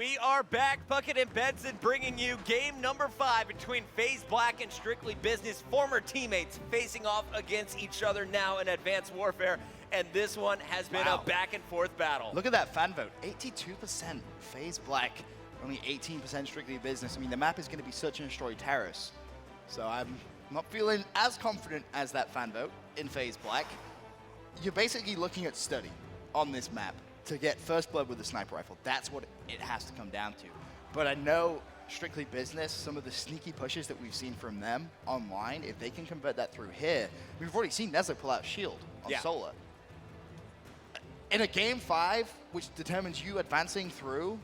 We are back, Puckett and Benson, bringing you game number 5 between Faze Black and Strictly Business, former teammates facing off against each other now in Advanced Warfare, and this one has been a back-and-forth battle. Look at that fan vote, 82% Faze Black, only 18% Strictly Business. I mean, the map is going to be Search and Destroy Terrace, so I'm not feeling as confident as that fan vote in Faze Black. You're basically looking at study on this map to get first blood with a sniper rifle. That's what it has to come down to. But I know Strictly Business, some of the sneaky pushes that we've seen from them online, if they can convert that through here, we've already seen Neslo pull out Shield on Solar. In a game 5, which determines you advancing through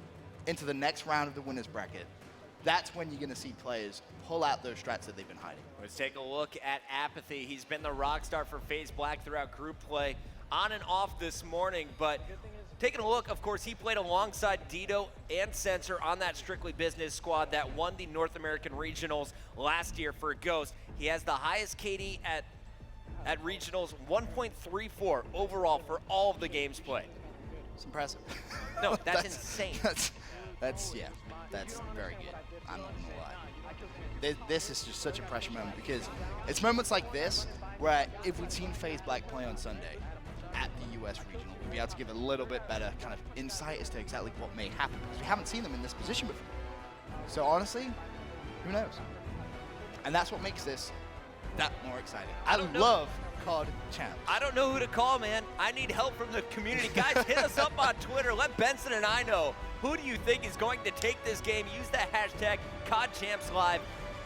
into the next round of the winner's bracket, that's when you're going to see players pull out those strats that they've been hiding. Let's take a look at Apathy. He's been the rock star for Faze Black throughout group play, on and off this morning, but taking a look, of course, he played alongside Dito and Sensor on that Strictly Business squad that won the North American Regionals last year for Ghost. He has the highest KD at Regionals, 1.34 overall for all of the games played. It's impressive. No, that's insane. That's very good. I'm not gonna lie. This is just such a pressure moment because it's moments like this where if we'd seen Faze Black play on Sunday at the US Regional, we'd be able to give a little bit better kind of insight as to exactly what may happen because we haven't seen them in this position before. So honestly, who knows? And that's what makes this that more exciting. I love COD champs. I don't know who to call, man. I need help from the community. Guys, hit us up on Twitter. Let Benson and I know. Who do you think is going to take this game? Use the hashtag CODChampsLive.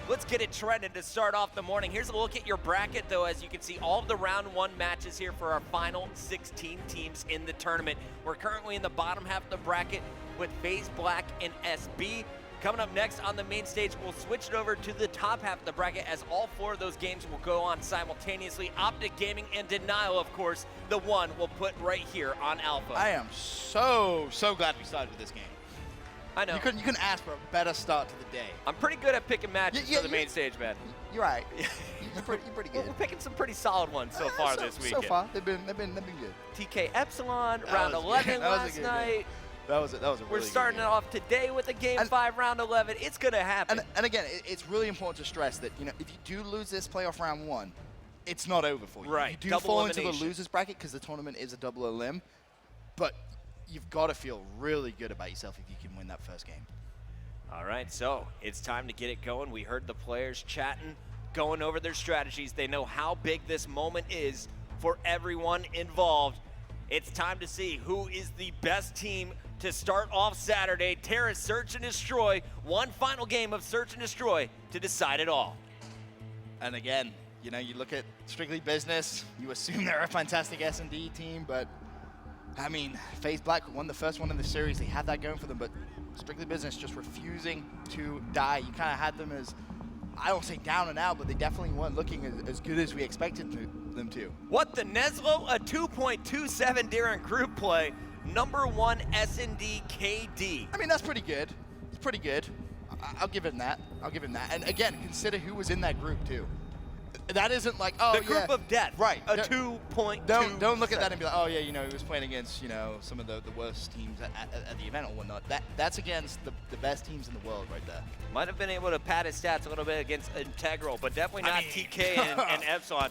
Let's get it trending to start off the morning. Here's a look at your bracket, though. As you can see, all of the round 1 matches here for our final 16 teams in the tournament. We're currently in the bottom half of the bracket with Faze Black and SB. Coming up next on the main stage, we'll switch it over to the top half of the bracket as all 4 of those games will go on simultaneously. Optic Gaming and Denial, of course, the one we'll put right here on Alpha. I am so glad we started with this game. I know. You couldn't ask for a better start to the day. I'm pretty good at picking matches for the main stage, man. You're right. You're pretty good. We're picking some pretty solid ones so far this weekend. So far, they've been good. TK Epsilon, round 11 last night. That was a really We're starting it off today with a game 5, round 11. It's going to happen. And again, it's really important to stress that, you know, if you do lose this playoff round 1, it's not over for you. Right. You do fall into the losers bracket because the tournament is a double elim, but you've got to feel really good about yourself if you can win that first game. All right, so it's time to get it going. We heard the players chatting, going over their strategies. They know how big this moment is for everyone involved. It's time to see who is the best team to start off Saturday. Terrace Search and Destroy, one final game of Search and Destroy to decide it all. And again, you know, you look at Strictly Business, you assume they're a fantastic S&D team, but I mean, Faze Black won the first one in the series. They had that going for them, but Strictly Business just refusing to die. You kind of had them as, I don't say down and out, but they definitely weren't looking as good as we expected them to. What the Neslo? A 2.27 during group play. Number 1 S&D KD. I mean, that's pretty good. It's pretty good. I'll give him that. I'll give him that. And again, consider who was in that group too. That isn't like, oh, the group of death. Right. A 2.2. Don't look at that and be like, oh yeah, you know, he was playing against, you know, some of the worst teams at the event or whatnot. That's against the best teams in the world right there. Might have been able to pad his stats a little bit against Integral, but definitely not TK and Epsilon.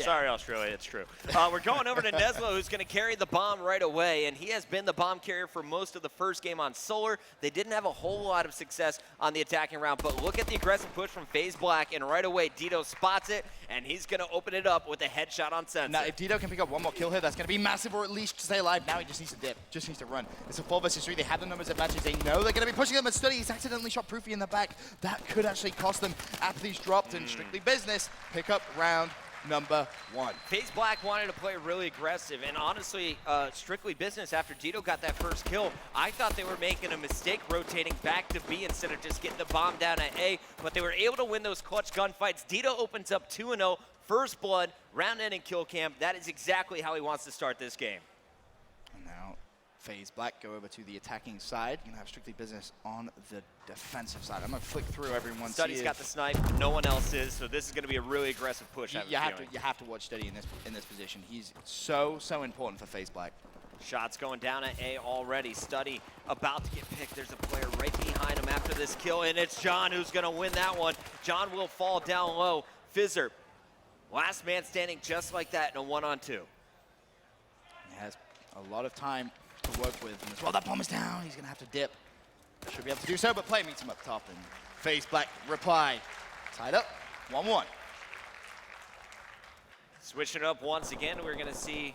Sorry, Australia, it's true. We're going over to Neslo, who's going to carry the bomb right away, and he has been the bomb carrier for most of the first game on Solar. They didn't have a whole lot of success on the attacking round, but look at the aggressive push from Faze Black, and right away, Dito spots it, and he's going to open it up with a headshot on Sensor. Now, if Dito can pick up one more kill here, that's going to be massive, or at least stay alive. Now he just needs to dip, just needs to run. It's a 4 versus 3. They have the numbers advantage. They know they're going to be pushing them, but Study, he's accidentally shot Proofy in the back. That could actually cost them. Apathy's dropped, and Strictly Business pick up round number 1. Faze Black wanted to play really aggressive, and honestly, Strictly Business, after Dito got that first kill, I thought they were making a mistake rotating back to B instead of just getting the bomb down at A, but they were able to win those clutch gunfights. Dito opens up 2-0, first blood, round-ending kill cam. That is exactly how he wants to start this game. And now Faze Black go over to the attacking side. You're going to have Strictly Business on the defensive side. I'm going to flick through everyone. Study's got the snipe, no one else is, so this is going to be a really aggressive push. You have to watch Study in this position. He's so important for Faze Black. Shots going down at A already. Study about to get picked. There's a player right behind him after this kill, and it's John who's going to win that one. John will fall down low. Fizzer, last man standing just like that in a 1-on-2. He has a lot of time to work with. And as well, that bomb is down. He's going to have to dip. Should be able to do so, but play meets him up top. And Faze Black reply. Tied up, 1-1. Switching it up once again, we're going to see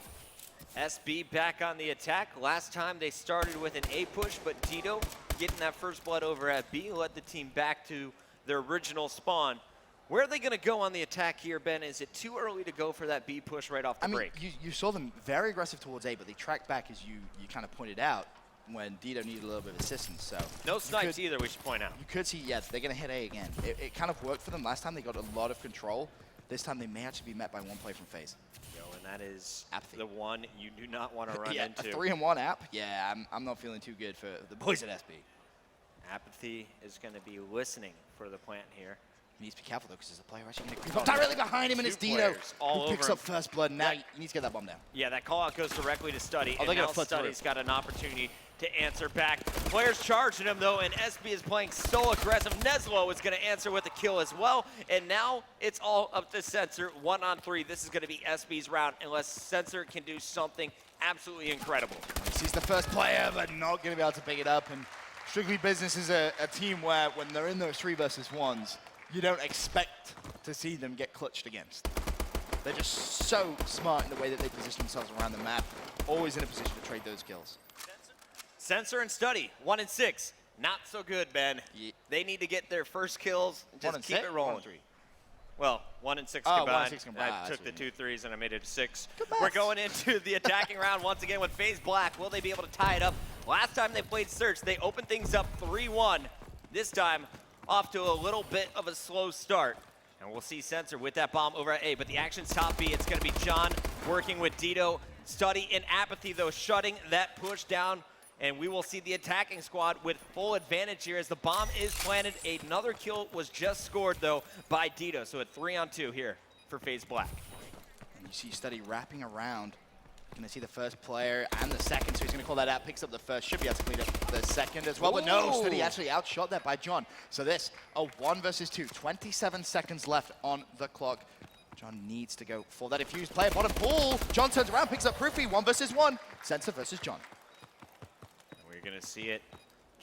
SB back on the attack. Last time they started with an A push, but Tito getting that first blood over at B led the team back to their original spawn. Where are they going to go on the attack here, Ben? Is it too early to go for that B push right off the break? You saw them very aggressive towards A, but they tracked back, as you kind of pointed out, when Tito needed a little bit of assistance. So no snipes either, we should point out. You could see, yes, they're going to hit A again. It kind of worked for them last time. They got a lot of control. This time they may actually be met by one play from Faze. And that is Apathy. The one you do not want to run yeah, into. A 3-1 app? Yeah, I'm not feeling too good for the boys at SB. Apathy is going to be listening for the plant here. He needs to be careful, though, because there's a player actually going to creep up directly behind him, and it's Dino who picks up first blood. Now you need to get that bomb down. Yeah, that call out goes directly to Study. Oh, and now Study's got an opportunity to answer back. Players charging him, though, and SB is playing so aggressive. Neslo is going to answer with a kill as well. And now it's all up to Sensor. 1-on-3. This is going to be SB's round, unless Sensor can do something absolutely incredible. He sees the first player, but not going to be able to pick it up. And Strictly Business is a team where, when they're in those 3 versus 1s, you don't expect to see them get clutched against. They're just so smart in the way that they position themselves around the map, always in a position to trade those kills. Sensor and Study, 1-6. Not so good, Ben. Yeah. They need to get their first kills and just keep it rolling. 1-3. Well, 1-6 Oh, combined. 1-6 combined. I took the 2 threes and I made it 6. Good We're maths. going into the attacking round once again with Faze Black. Will they be able to tie it up? Last time they played Search, they opened things up 3-1. This time, off to a little bit of a slow start. And we'll see Sensor with that bomb over at A, but the action's top B. It's going to be John working with Dito. Study in Apathy, though, shutting that push down. And we will see the attacking squad with full advantage here as the bomb is planted. Another kill was just scored, though, by Dito. So a 3-on-2 here for Faze Black. And you see Study wrapping around. Going to see the first player and the second, so he's going to call that out, picks up the first, should be able to clean up the second as well, but no, Study actually outshot that by John. So this, a 1 versus 2, 27 seconds left on the clock. John needs to go for that infused player, bottom pull. John turns around, picks up Proofy, 1 versus 1. Sensor versus John. We're going to see it.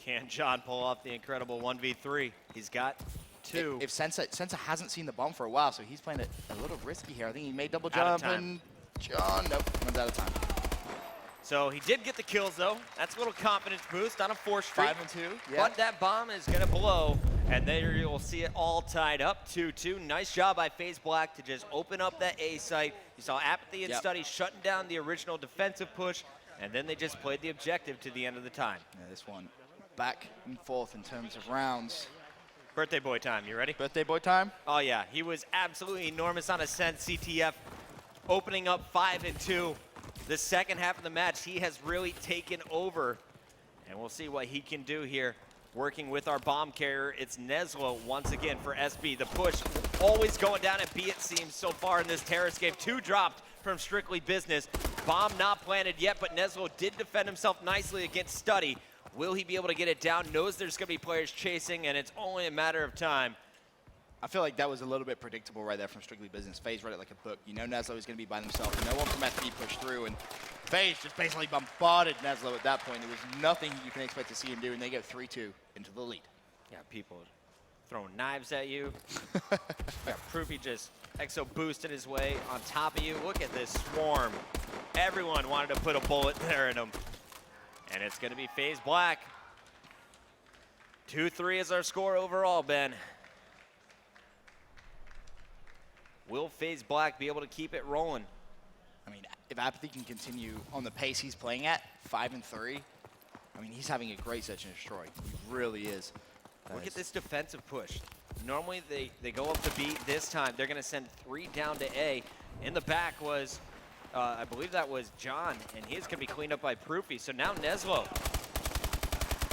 Can John pull off the incredible 1v3? He's got 2. If Sensor hasn't seen the bomb for a while, so he's playing it a little risky here. I think he made double jump, and John, nope, runs out of time. So he did get the kills, though. That's a little confidence boost on a 4 streak. 5-2, yeah. But that bomb is going to blow, and there you'll see it all tied up 2-2. Nice job by Faze Black to just open up that A site. You saw Apathy and Study shutting down the original defensive push, and then they just played the objective to the end of the time. Yeah, this one back and forth in terms of rounds. Birthday boy time, you ready? Birthday boy time? Oh yeah, he was absolutely enormous on Ascent CTF, opening up 5-2. The second half of the match, he has really taken over, and we'll see what he can do here. Working with our bomb carrier, it's Neslo once again for SB. The push always going down at B, it seems, so far in this Terrace game. 2 dropped from Strictly Business. Bomb not planted yet, but Neslo did defend himself nicely against Study. Will he be able to get it down? Knows there's going to be players chasing, and it's only a matter of time. I feel like that was a little bit predictable right there from Strictly Business. Faze read it like a book. You know Neslo is going to be by themselves. No one from SB pushed through, and Faze just basically bombarded Neslo at that point. There was nothing you can expect to see him do, and they go 3-2 into the lead. Yeah, people throwing knives at you. Yeah, Proofy just exo boosted his way on top of you. Look at this swarm. Everyone wanted to put a bullet there in him. And it's going to be Faze Black. 2-3 is our score overall, Ben. Will Faze Black be able to keep it rolling? I mean, if Apathy can continue on the pace he's playing at, 5-3, I mean, he's having a great search and destroy. He really is. Look at this defensive push. Normally they go up to B. This time they're going to send 3 down to A. In the back was, I believe that was John, and he's going to be cleaned up by Proofy. So now Neslo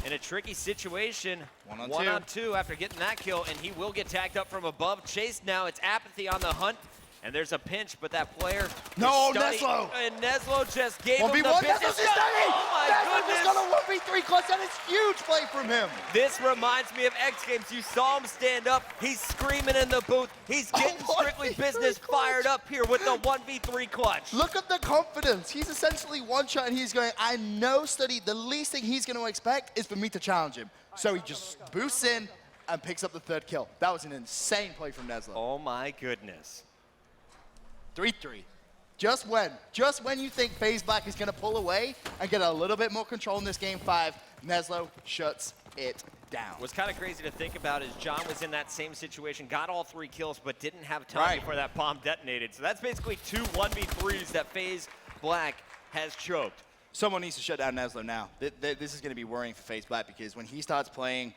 in a tricky situation. 1-on-2 after getting that kill, and he will get tagged up from above. Chased now, it's Apathy on the hunt. And there's a pinch, but that player... No, is Neslo! And Neslo just gave him the 1v1, business. Neslo's stunning! Oh my Neslo goodness! just got a 1v3 clutch. That is huge play from him. This reminds me of X Games. You saw him stand up. He's screaming in the booth. He's getting strictly business fired up here with the 1v3 clutch. Look at the confidence. He's essentially one shot and he's going, I know, Study, the least thing he's going to expect is for me to challenge him. So he just boosts in and picks up the 3rd kill. That was an insane play from Neslo. Oh my goodness. 3-3. Just when you think FaZe Black is going to pull away and get a little bit more control in this game 5, Neslo shuts it down. What's kind of crazy to think about is John was in that same situation, got all 3 kills, but didn't have time before that bomb detonated. So that's basically 2 1v3s that FaZe Black has choked. Someone needs to shut down Neslo now. This is going to be worrying for FaZe Black because when he starts playing,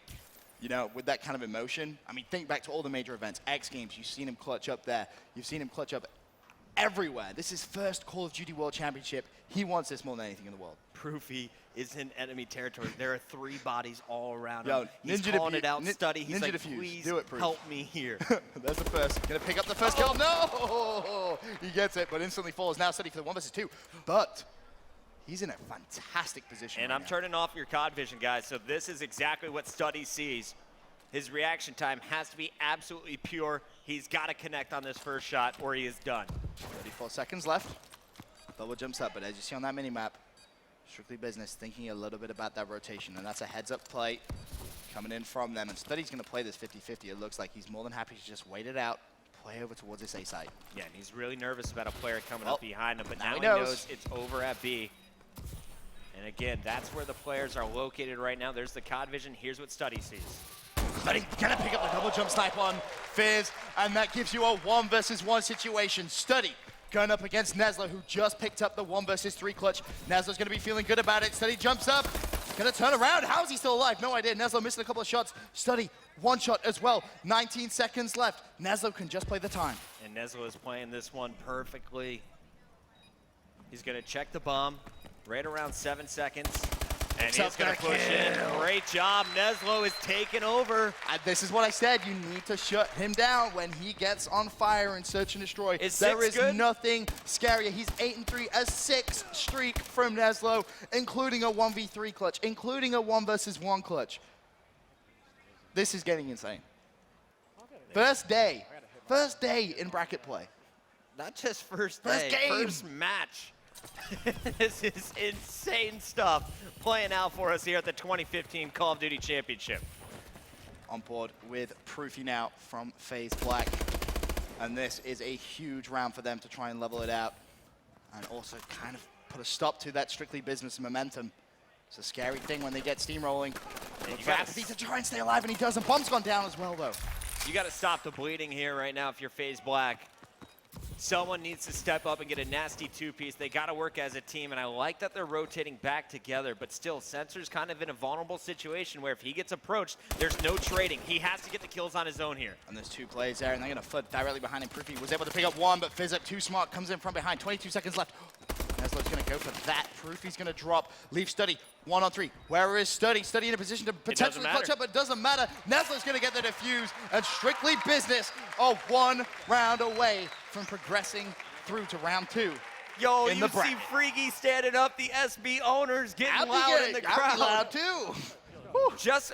you know, with that kind of emotion, I mean, think back to all the major events, X Games, you've seen him clutch up there. You've seen him clutch up everywhere. This is first Call of Duty World Championship. He wants this more than anything in the world. Proofy is in enemy territory. There are 3 bodies all around Yo, him. He's Ninja calling it out, Study. He's Ninja like, defuse. please Do it, Proof. help me here. There's the first. Gonna pick up the first kill. No! He gets it, but instantly falls. Now Study for the 1 versus 2. But he's in a fantastic position. And right I'm now. turning off your COD vision, guys. So this is exactly what Study sees. His reaction time has to be absolutely pure. He's got to connect on this first shot or he is done. 34 seconds left. Double jumps up, but as you see on that minimap, strictly business, thinking a little bit about that rotation, and that's a heads-up play coming in from them. And Study's going to play this 50-50. It looks like he's more than happy to just wait it out, play over towards this A site. Yeah, and he's really nervous about a player coming up behind him, but now he knows. knows it's over at B. And again, that's where the players are located right now. There's the COD vision. Here's what Study sees. Study gonna pick up the double jump snipe on Faze, and that gives you a 1 versus 1 situation. Study going up against Neslo, who just picked up the 1 versus 3 clutch. Neslo's gonna be feeling good about it. Study jumps up, gonna turn around. How is he still alive? No idea. Neslo missing a couple of shots. Study, 1 shot as well. 19 seconds left. Neslo can just play the time. And Neslo is playing this one perfectly. He's gonna check the bomb right around 7 seconds. And he's going to push in. Great job. Neslo is taking over. This is what I said. You need to shut him down when he gets on fire and search and destroy. There is nothing scarier. He's 8-3, a 6 streak from Neslo, including a 1v3 clutch, including a 1 versus 1 clutch. This is getting insane. First day in bracket play. Not just first day, First game. first match. This is insane stuff playing out for us here at the 2015 Call of Duty Championship. On board with Proofy now from FaZe Black. And this is a huge round for them to try and level it out. And also kind of put a stop to that strictly business momentum. It's a scary thing when they get steamrolling. You got to try and stay alive, and he doesn't. Bomb's gone down as well, though. You got to stop the bleeding here right now if you're FaZe Black. Someone needs to step up and get a nasty 2-piece. They got to work as a team, and I like that they're rotating back together, but still, Sensor's kind of in a vulnerable situation where if he gets approached, there's no trading. He has to get the kills on his own here. And there's 2 plays there, and they're going to flood directly behind him. Proofy was able to pick up 1, but Fizz up too smart, comes in from behind. 22 seconds left. Neslo's going to go for that. Proofy's going to drop. Leave Study 1-on-3. Where is Study? Study in a position to potentially clutch up, but it doesn't matter. Neslo's going to get the defuse, and strictly business are 1 round away from progressing through to round 2. Yo, you see Freaky standing up, the SB owners getting loud in the crowd. Loud too.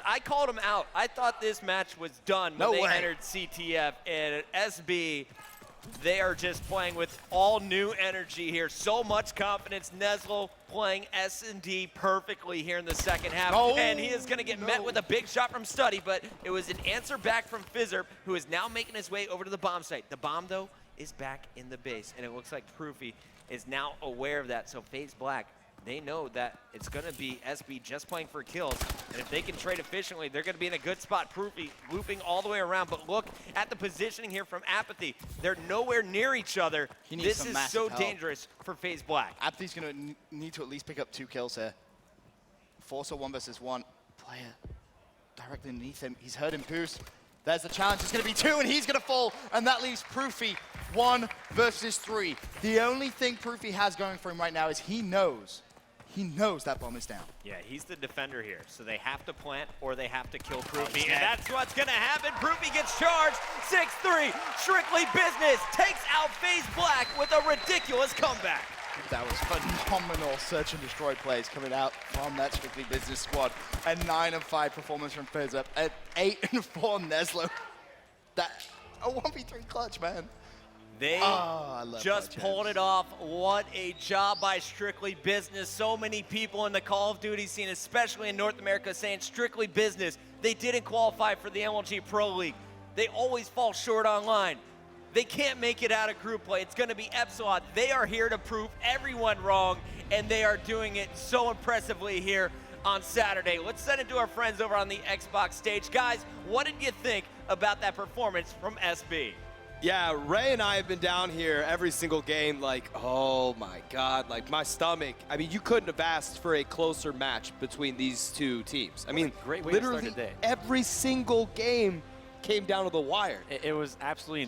I called him out. I thought this match was done when they entered CTF, and SB, they are just playing with all new energy here. So much confidence. Neslo playing S&D perfectly here in the second half. And he is going to get met with a big shot from Study, but it was an answer back from Fizzerp, who is now making his way over to the bomb site. The bomb, though, is back in the base, and it looks like Proofy is now aware of that. So FaZe Black, they know that it's going to be SB just playing for kills, and if they can trade efficiently, they're going to be in a good spot. Proofy looping all the way around, but look at the positioning here from Apathy. They're nowhere near each other. This is so dangerous for FaZe Black. Apathy's going to need to at least pick up 2 kills here. Force a 1 versus 1 player directly underneath him. He's heard him boost. There's the challenge. It's going to be 2, and he's going to fall, and that leaves Proofy 1 versus 3. The only thing Proofy has going for him right now is he knows He knows that bomb is down. Yeah, he's the defender here, so they have to plant or they have to kill Proofy, he's and dead. that's what's gonna happen. Proofy gets charged, 6-3, Strictly Business takes out Faze Black with a ridiculous comeback. That was phenomenal search and destroy plays coming out from that Strictly Business squad. A 9-5 performance from Faze up, an 8-4 Neslo. That a 1v3 clutch, man. They I love just clutch pulled hands. it off. What a job by Strictly Business. So many people in the Call of Duty scene, especially in North America, saying Strictly Business. They didn't qualify for the MLG Pro League. They always fall short online. They can't make it out of group play. It's going to be Epsilon. They are here to prove everyone wrong, and they are doing it so impressively here on Saturday. Let's send it to our friends over on the Xbox stage. Guys, what did you think about that performance from SB? Yeah, Ray and I have been down here every single game like, oh my God, like my stomach. I mean, you couldn't have asked for a closer match between these two teams. I mean, great way to start literally the day. every single game came down to the wire. It was absolutely